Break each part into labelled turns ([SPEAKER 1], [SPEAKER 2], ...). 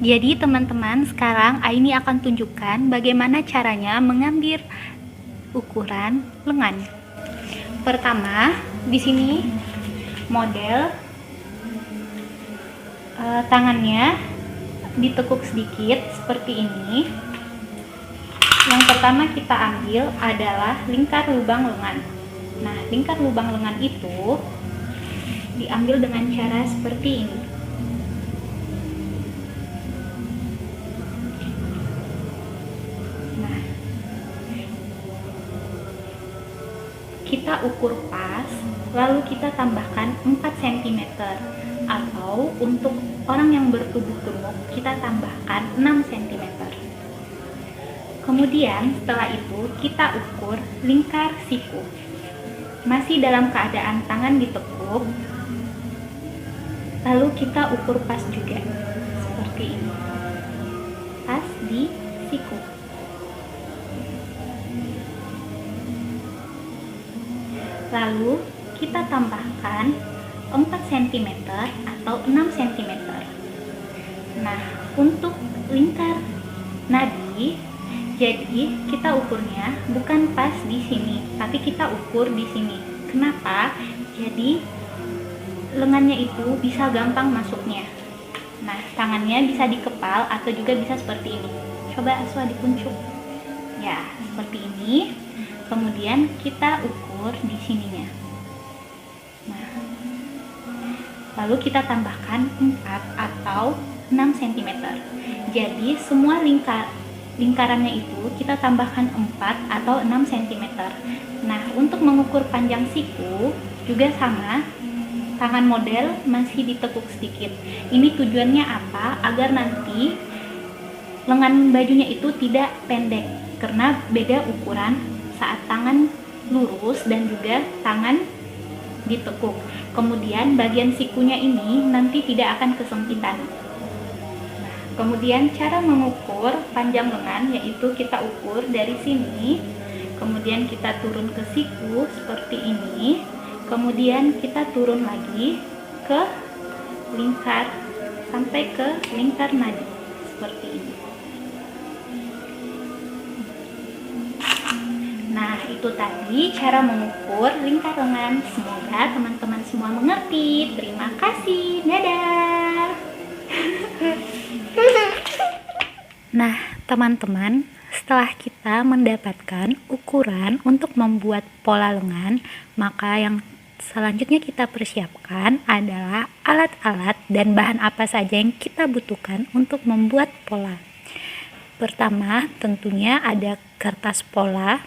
[SPEAKER 1] Jadi teman-teman, sekarang Aini akan tunjukkan bagaimana caranya mengambil ukuran lengan. Pertama, di sini model tangannya ditekuk sedikit seperti ini. Yang pertama kita ambil adalah lingkar lubang lengan. Nah, lingkar lubang lengan itu diambil dengan cara seperti ini. Nah, kita ukur pas, lalu kita tambahkan 4 cm, atau untuk orang yang bertubuh gemuk kita tambahkan 6 cm. Kemudian setelah itu kita ukur lingkar siku. Masih dalam keadaan tangan ditekuk, lalu kita ukur pas juga seperti ini, pas di siku. Lalu kita tambahkan 4 cm atau 6 cm. Nah, untuk lingkar nadi, jadi kita ukurnya bukan pas di sini, tapi kita ukur di sini. Kenapa? Jadi lengannya itu bisa gampang masuknya. Nah, tangannya bisa dikepal atau juga bisa seperti ini. Coba Aswa dikuncup. Ya, seperti ini. Kemudian kita ukur di sininya. Nah, lalu kita tambahkan 4 atau 6 cm. Jadi semua lingkarannya itu kita tambahkan 4 atau 6 cm. Nah, untuk mengukur panjang siku juga sama, tangan model masih ditekuk sedikit. Ini tujuannya apa? Agar nanti lengan bajunya itu tidak pendek, karena beda ukuran saat tangan lurus dan juga tangan ditekuk. Kemudian bagian sikunya ini nanti tidak akan kesempitan. Kemudian cara mengukur panjang lengan yaitu kita ukur dari sini, kemudian kita turun ke siku seperti ini, kemudian kita turun lagi ke lingkar sampai ke lingkar nadi seperti ini. Nah, itu tadi cara mengukur lingkar lengan. Semoga teman-teman semua mengerti. Terima kasih. Dadah. Nah, teman-teman, setelah kita mendapatkan ukuran untuk membuat pola lengan, maka yang selanjutnya kita persiapkan adalah alat-alat dan bahan apa saja yang kita butuhkan untuk membuat pola. Pertama, tentunya ada kertas pola.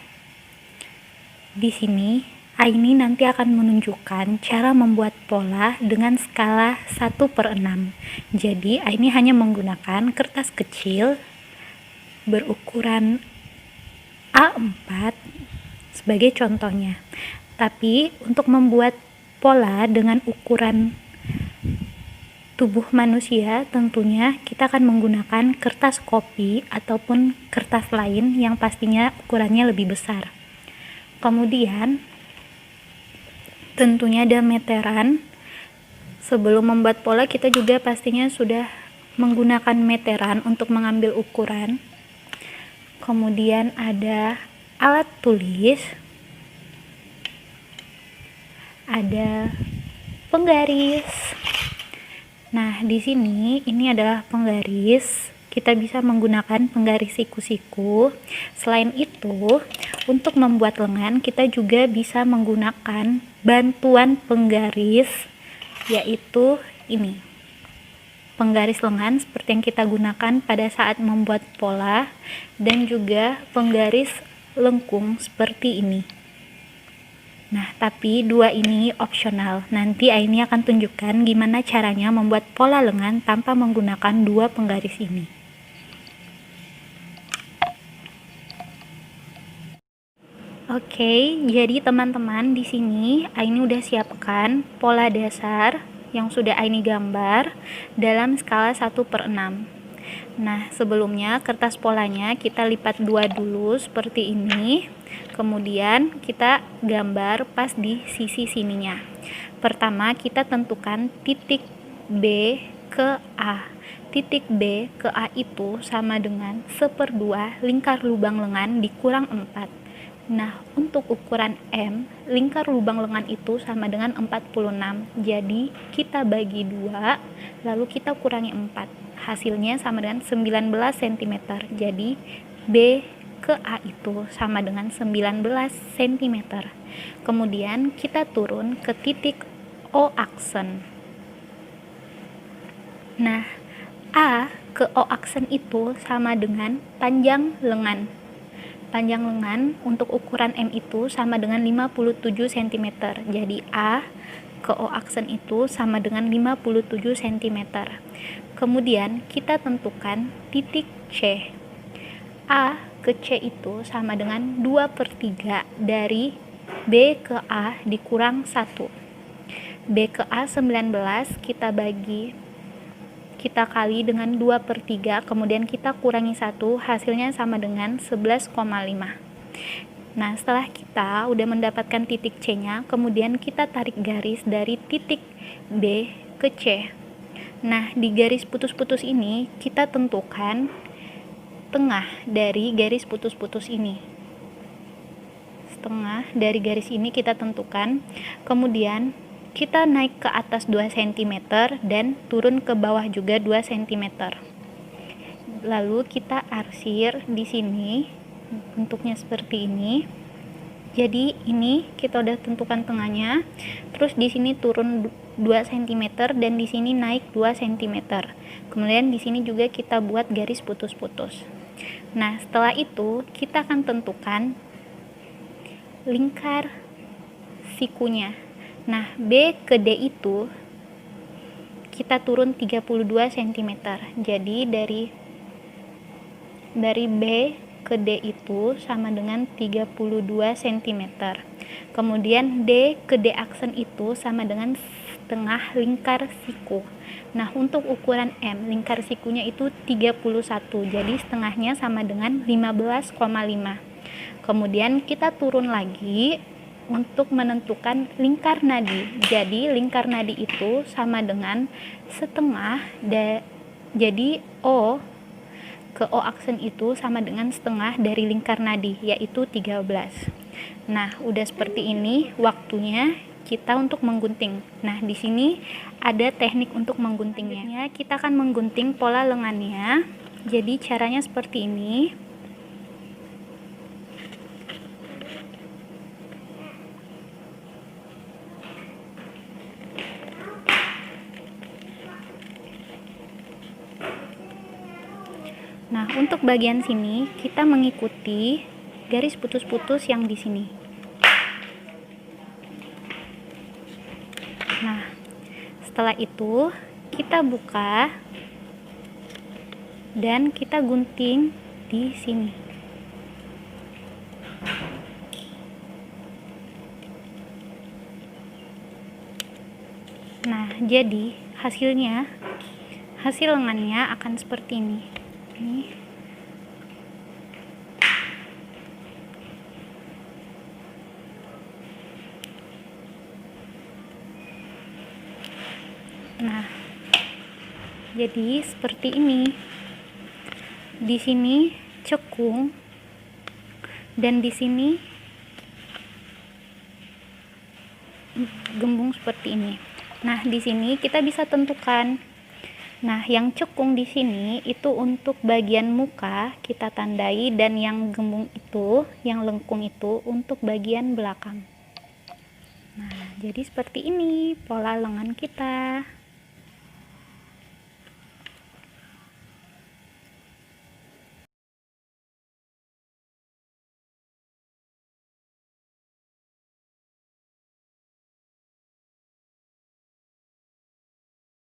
[SPEAKER 1] Di sini Aini nanti akan menunjukkan cara membuat pola dengan skala 1/6. Jadi Aini hanya menggunakan kertas kecil berukuran A4 sebagai contohnya. Tapi untuk membuat pola dengan ukuran tubuh manusia, tentunya kita akan menggunakan kertas kopi ataupun kertas lain yang pastinya ukurannya lebih besar. Kemudian tentunya ada meteran. Sebelum membuat pola kita juga pastinya sudah menggunakan meteran untuk mengambil ukuran. Kemudian ada alat tulis, ada penggaris. Nah, di sini ini adalah penggaris. Kita bisa menggunakan penggaris siku-siku. Selain itu, untuk membuat lengan kita juga bisa menggunakan bantuan penggaris, yaitu ini. Penggaris lengan seperti yang kita gunakan pada saat membuat pola, dan juga penggaris lengkung seperti ini. Nah, tapi dua ini opsional. Nanti Aini akan tunjukkan gimana caranya membuat pola lengan tanpa menggunakan dua penggaris ini. Oke, jadi teman-teman, di sini Aini udah siapkan pola dasar yang sudah Aini gambar dalam skala 1/6. Nah, sebelumnya kertas polanya kita lipat dua dulu seperti ini. Kemudian kita gambar pas di sisi sininya. Pertama kita tentukan titik B ke A. Titik B ke A itu sama dengan 1/2 lingkar lubang lengan dikurang 4. Nah, untuk ukuran M, lingkar lubang lengan itu sama dengan 46. Jadi, kita bagi 2, lalu kita kurangi 4. Hasilnya sama dengan 19 cm. Jadi, B ke A itu sama dengan 19 cm. Kemudian, kita turun ke titik O aksen. Nah, A ke O aksen itu sama dengan panjang lengan. Panjang lengan untuk ukuran M itu sama dengan 57 cm. Jadi A ke O aksen itu sama dengan 57 cm. Kemudian kita tentukan titik C. A ke C itu sama dengan 2/3 dari B ke A dikurang 1. B ke A 19, kita kali dengan 2/3, kemudian kita kurangi 1, hasilnya sama dengan 11,5. Nah, setelah kita udah mendapatkan titik C-nya, kemudian kita tarik garis dari titik B ke C. Nah, di garis putus-putus ini, kita tentukan tengah dari garis putus-putus ini. Setengah dari garis ini kita tentukan, kemudian kita naik ke atas 2 cm dan turun ke bawah juga 2 cm. Lalu kita arsir di sini, bentuknya seperti ini. Jadi ini kita udah tentukan tengahnya. Terus di sini turun 2 cm dan di sini naik 2 cm. Kemudian di sini juga kita buat garis putus-putus. Nah, setelah itu kita akan tentukan lingkar sikunya. Nah, B ke D itu kita turun 32 cm. Jadi dari B ke D itu sama dengan 32 cm. Kemudian D ke D aksen itu sama dengan setengah lingkar siku. Nah, untuk ukuran M, lingkar sikunya itu 31. Jadi setengahnya sama dengan 15,5. Kemudian kita turun lagi untuk menentukan lingkar nadi. Jadi lingkar nadi itu sama dengan setengah jadi O ke O aksen itu sama dengan setengah dari lingkar nadi, yaitu 13. Nah, udah seperti ini waktunya kita untuk menggunting. Nah, di sini ada teknik untuk mengguntingnya. Kita akan menggunting pola lengannya. Jadi caranya seperti ini. Nah, untuk bagian sini kita mengikuti garis putus-putus yang di sini. Nah, setelah itu kita buka dan kita gunting di sini. Nah, jadi hasil lengannya akan seperti ini. Nah, jadi seperti ini. Di sini cekung dan di sini gembung seperti ini. Nah, di sini kita bisa tentukan. Nah, yang cekung di sini itu untuk bagian muka kita tandai, dan yang gembung itu, yang lengkung itu untuk bagian belakang. Nah, jadi seperti ini pola lengan kita.